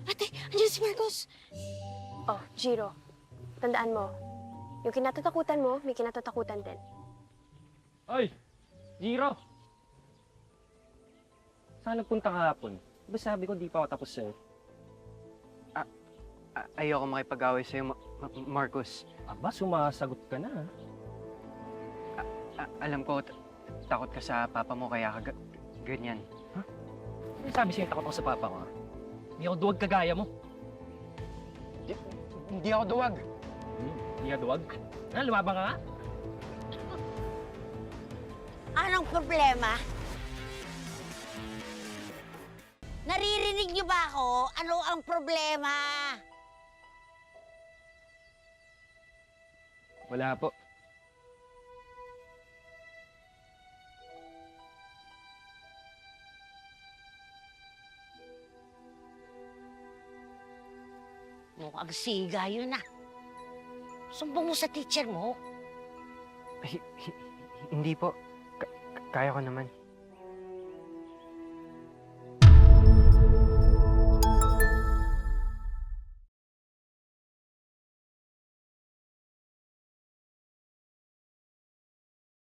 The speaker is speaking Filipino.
Ate, andiyan si Marcos. Oh, Jiro, tandaan mo, yung kinatatakutan mo, may kinatatakutan din. Oy! Jiro! Saan nagpunta kahapon? Diba sabi ko di pa ako tapos sa'yo? Ayoko makipag-away sa'yo, Marcos. Aba, sumasagot ka na. Alam ko, takot ka sa papa mo, kaya ka ganyan. Ano sabi sa'yo takot ako sa papa ko? Ha? Hindi ako duwag kagaya mo. Hindi ako duwag. Hindi ka duwag? Ano, lumabang ka nga? Anong problema? Naririnig niyo ba ako? Ano ang problema? Wala po. Mukhang siga yun ah. Sumbong mo sa teacher mo. Ay, hindi po. Kaya ko naman.